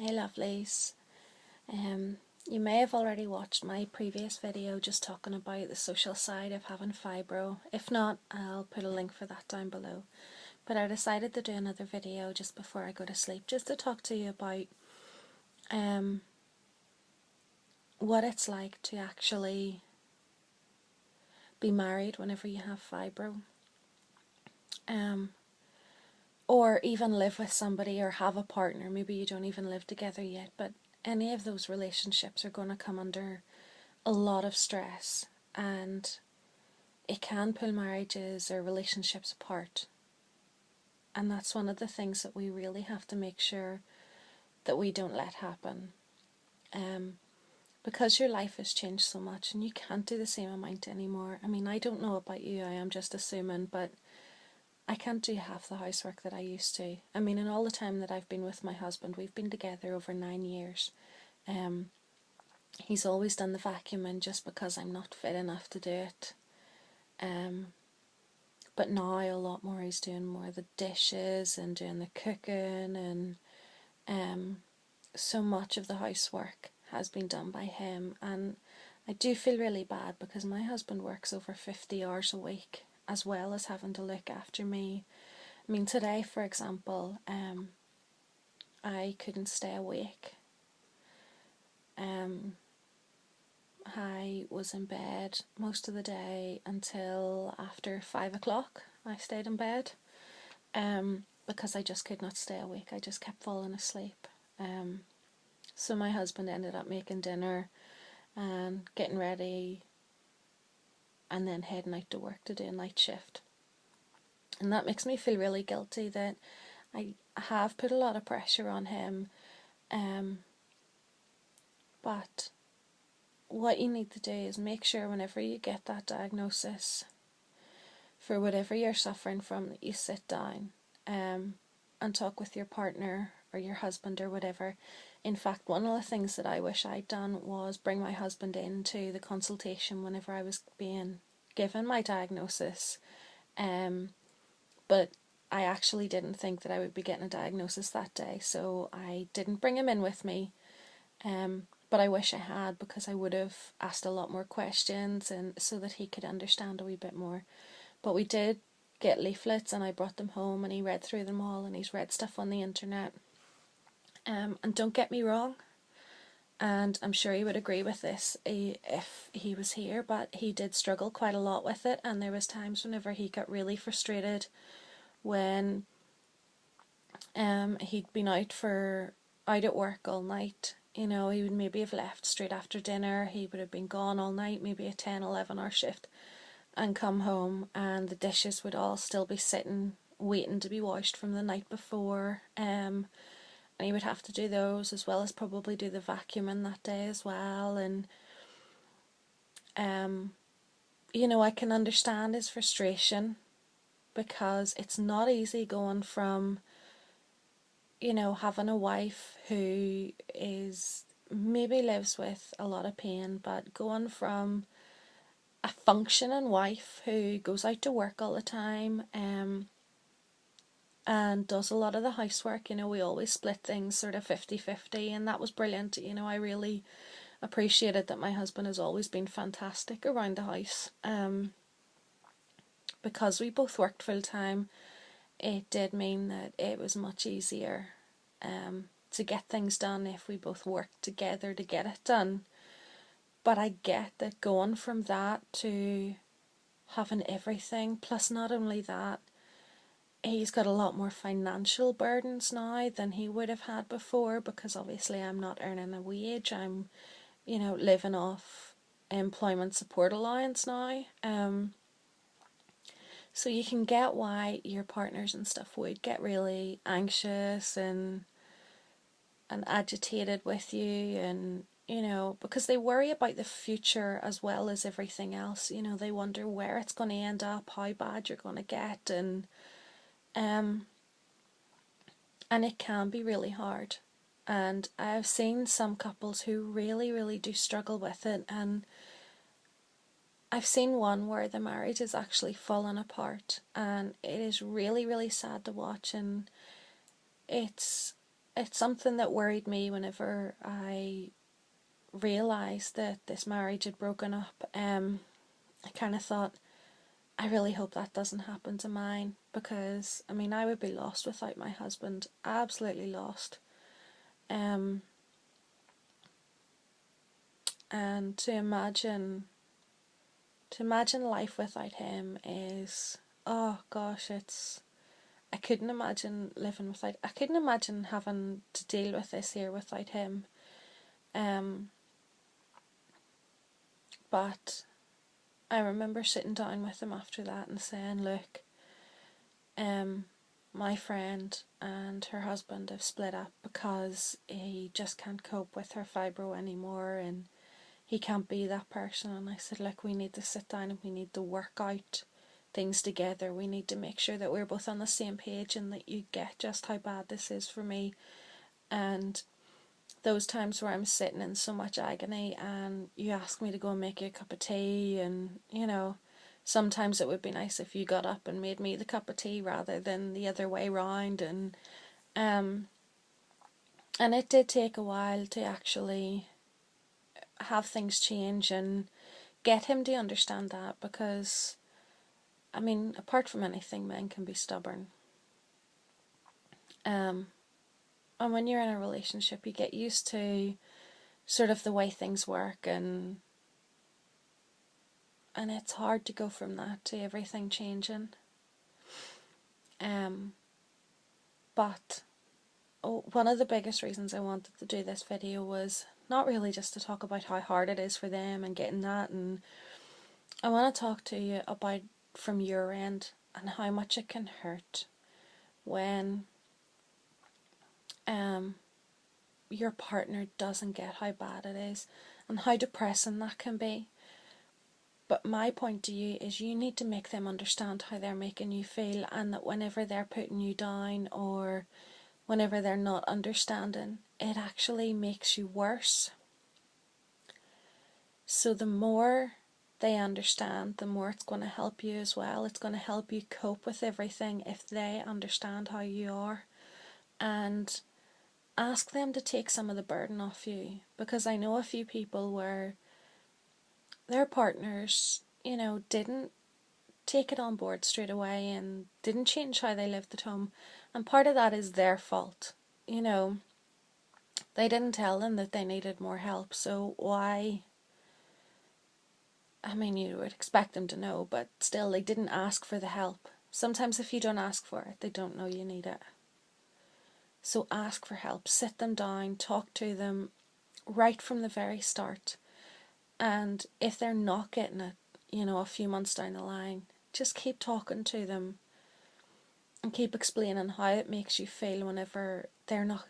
Hey lovelies. You may have already watched my previous video just talking about the social side of having fibro. If not, I'll put a link for that down below. But I decided to do another video just before I go to sleep, just to talk to you about what it's like to actually be married whenever you have fibro. Or even live with somebody or have a partner. Maybe you don't even live together yet, but any of those relationships are going to come under a lot of stress, and it can pull marriages or relationships apart. And that's one of the things that we really have to make sure that we don't let happen. Because your life has changed so much and you can't do the same amount anymore. I mean, I don't know about you, I am just assuming, but I can't do half the housework that I used to. I mean, in all the time that I've been with my husband, we've been together over 9 years. He's always done the vacuuming just because I'm not fit enough to do it. But now a lot more he's doing more of the dishes and doing the cooking, and so much of the housework has been done by him. And I do feel really bad because my husband works over 50 hours a week as well as having to look after me. I mean, today, for example, I couldn't stay awake. I was in bed most of the day until after 5 o'clock. I stayed in bed because I just could not stay awake. I just kept falling asleep. So my husband ended up making dinner and getting ready and then heading out to work to do a night shift. And that makes me feel really guilty that I have put a lot of pressure on him. But what you need to do is make sure whenever you get that diagnosis for whatever you're suffering from, that you sit down and talk with your partner or your husband or whatever. In fact, one of the things that I wish I'd done was bring my husband into the consultation whenever I was being given my diagnosis. But I actually didn't think that I would be getting a diagnosis that day, so I didn't bring him in with me. But I wish I had, because I would have asked a lot more questions and so that he could understand a wee bit more. But we did get leaflets and I brought them home and he read through them all, and he's read stuff on the internet. And don't get me wrong, and I'm sure he would agree with this if he was here, but he did struggle quite a lot with it, and there was times whenever he got really frustrated when he'd been out at work all night. You know, he would maybe have left straight after dinner, he would have been gone all night, maybe a 10-11 hour shift, and come home and the dishes would all still be sitting waiting to be washed from the night before, and he would have to do those as well as probably do the vacuuming that day as well. And you know, I can understand his frustration, because it's not easy going from, you know, having a wife who is maybe lives with a lot of pain, but going from a functioning wife who goes out to work all the time and does a lot of the housework. You know, we always split things sort of 50-50, and that was brilliant. You know, I really appreciated that my husband has always been fantastic around the house. Because we both worked full time, it did mean that it was much easier to get things done if we both worked together to get it done. But I get that going from that to having everything, plus not only that, he's got a lot more financial burdens now than he would have had before, because obviously I'm not earning a wage. I'm, you know, living off employment support allowance now. So you can get why your partners and stuff would get really anxious and agitated with you, and you know, because they worry about the future as well as everything else. You know, they wonder where it's going to end up, how bad you're going to get, and it can be really hard. And I've seen some couples who really, really do struggle with it, and I've seen one where the marriage is actually fallen apart, and it is really, really sad to watch. And it's it's something that worried me whenever I realised that this marriage had broken up. I kind of thought, I really hope that doesn't happen to mine, because I mean I would be lost without my husband, absolutely lost. And to imagine life without him is, oh gosh, I couldn't imagine living without, I couldn't imagine having to deal with this here without him. But I remember sitting down with him after that and saying, look, my friend and her husband have split up because he just can't cope with her fibro anymore, and he can't be that person. And I said, look, we need to sit down and we need to work out things together. We need to make sure that we're both on the same page and that you get just how bad this is for me. And those times where I'm sitting in so much agony and you ask me to go and make you a cup of tea, and you know, sometimes it would be nice if you got up and made me the cup of tea rather than the other way round. And it did take a while to actually have things change and get him to understand that, because I mean, apart from anything, men can be stubborn. And when you're in a relationship, you get used to sort of the way things work, and it's hard to go from that to everything changing. But one of the biggest reasons I wanted to do this video was not really just to talk about how hard it is for them and getting that, and I want to talk to you about from your end and how much it can hurt when your partner doesn't get how bad it is and how depressing that can be. But my point to you is you need to make them understand how they're making you feel, and that whenever they're putting you down or whenever they're not understanding, it actually makes you worse. So the more they understand, the more it's going to help you as well. It's going to help you cope with everything if they understand how you are. And ask them to take some of the burden off you, because I know a few people where their partners, you know, didn't take it on board straight away and didn't change how they lived at home, and part of that is their fault. You know, they didn't tell them that they needed more help, so why? I mean, you would expect them to know, but still, they didn't ask for the help. Sometimes if you don't ask for it, they don't know you need it. So ask for help, sit them down, talk to them right from the very start. And if they're not getting it, you know, a few months down the line, just keep talking to them and keep explaining how it makes you feel whenever they're not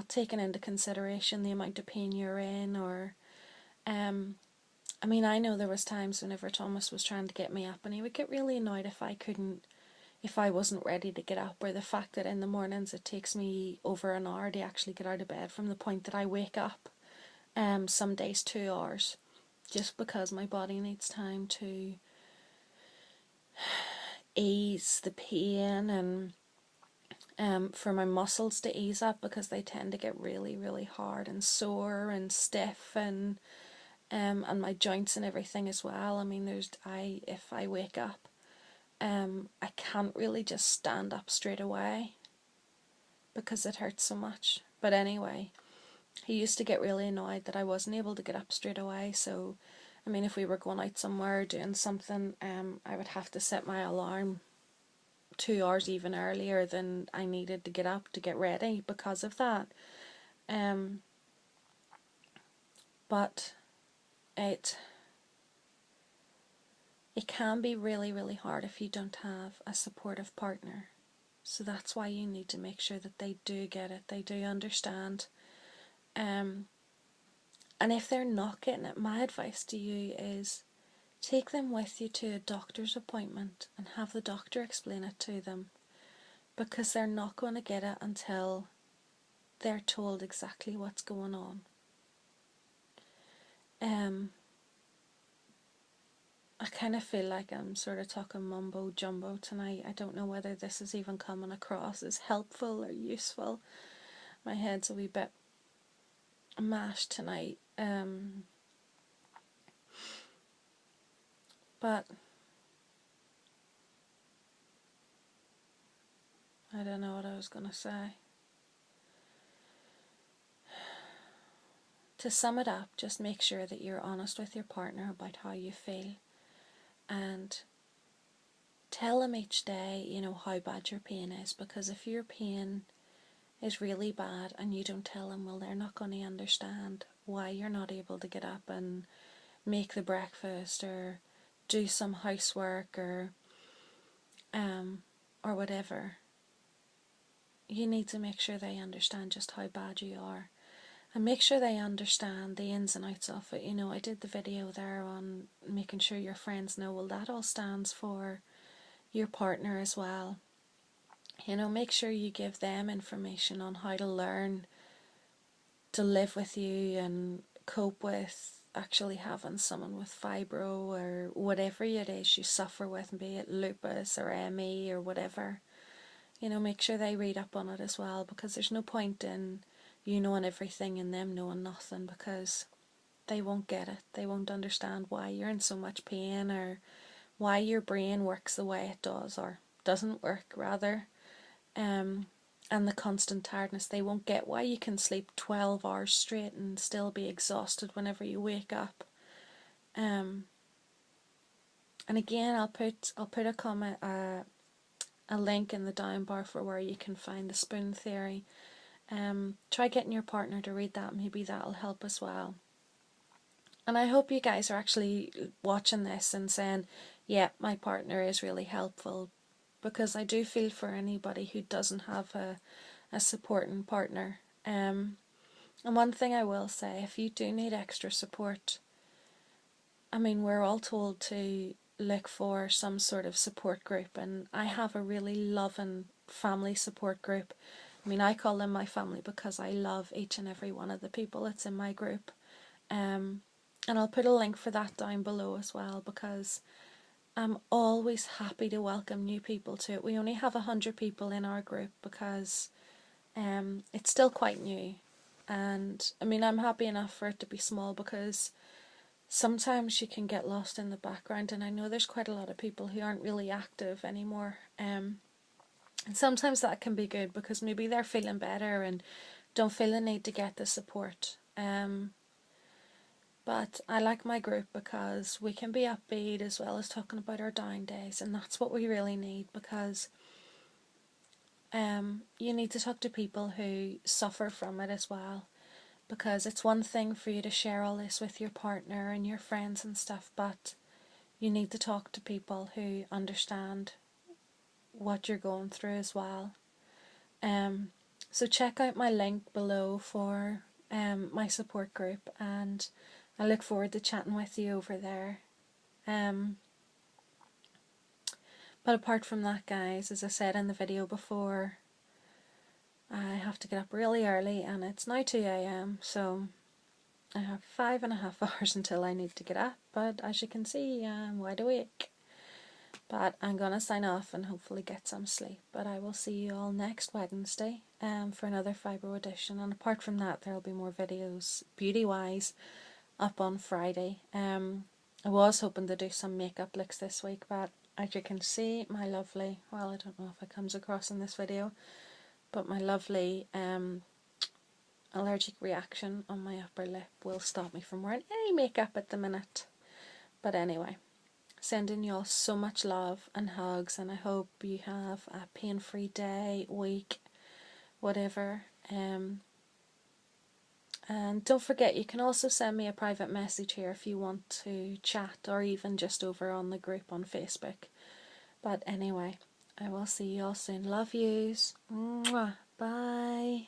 taking into consideration the amount of pain you're in. Or I mean, I know there was times whenever Thomas was trying to get me up and he would get really annoyed if I wasn't ready to get up, or the fact that in the mornings it takes me over an hour to actually get out of bed from the point that I wake up. Some days 2 hours, just because my body needs time to ease the pain, and for my muscles to ease up, because they tend to get really, really hard and sore and stiff, and my joints and everything as well. I mean, if I wake up, I can't really just stand up straight away because it hurts so much. But anyway, he used to get really annoyed that I wasn't able to get up straight away. So, I mean, if we were going out somewhere doing something, I would have to set my alarm 2 hours even earlier than I needed to get up to get ready because of that. But it can be really, really hard if you don't have a supportive partner. So that's why you need to make sure that they do get it, they do understand. And if they're not getting it, my advice to you is take them with you to a doctor's appointment and have the doctor explain it to them, because they're not going to get it until they're told exactly what's going on. I kind of feel like I'm sort of talking mumbo jumbo tonight. I don't know whether this is even coming across as helpful or useful. My head's a wee bit mashed tonight. But I don't know what I was going to say. To sum it up, just make sure that you're honest with your partner about how you feel, and tell them each day, you know, how bad your pain is, because if your pain is really bad and you don't tell them, well, they're not going to understand why you're not able to get up and make the breakfast or do some housework or whatever. You need to make sure they understand just how bad you are, and make sure they understand the ins and outs of it. You know, I did the video there on making sure your friends know, well, that all stands for your partner as well. You know, make sure you give them information on how to learn to live with you and cope with actually having someone with fibro or whatever it is you suffer with, be it lupus or ME or whatever. You know, make sure they read up on it as well, because there's no point in you knowing everything and them knowing nothing, because they won't get it. They won't understand why you're in so much pain, or why your brain works the way it does, or doesn't work rather. And the constant tiredness. They won't get why you can sleep 12 hours straight and still be exhausted whenever you wake up. And again, I'll put a comment, a link in the down bar for where you can find the spoon theory. Try getting your partner to read that. Maybe that'll help as well. And I hope you guys are actually watching this and saying, yeah, my partner is really helpful, because I do feel for anybody who doesn't have a supporting partner. And one thing I will say, if you do need extra support, I mean, we're all told to look for some sort of support group, and I have a really loving family support group. I mean, I call them my family because I love each and every one of the people that's in my group. And I'll put a link for that down below as well, because I'm always happy to welcome new people to it. We only have 100 people in our group because it's still quite new. And I mean, I'm happy enough for it to be small, because sometimes you can get lost in the background, and I know there's quite a lot of people who aren't really active anymore. And sometimes that can be good, because maybe they're feeling better and don't feel the need to get the support. But I like my group because we can be upbeat as well as talking about our down days, and that's what we really need, because you need to talk to people who suffer from it as well, because it's one thing for you to share all this with your partner and your friends and stuff, but you need to talk to people who understand what you're going through as well. So check out my link below for my support group, and I look forward to chatting with you over there. But apart from that, guys, as I said in the video before, I have to get up really early, and it's now 2 AM, so I have 5.5 hours until I need to get up, but as you can see, I'm wide awake. But I'm going to sign off and hopefully get some sleep. But I will see you all next Wednesday for another Fibro edition. And apart from that, there will be more videos, beauty-wise, up on Friday. I was hoping to do some makeup looks this week, but as you can see, my lovely, well, I don't know if it comes across in this video, but my lovely allergic reaction on my upper lip will stop me from wearing any makeup at the minute. But anyway, sending you all so much love and hugs, and I hope you have a pain-free day, week, whatever. And don't forget, you can also send me a private message here if you want to chat, or even just over on the group on Facebook. But anyway, I will see you all soon. Love yous. Mwah. Bye.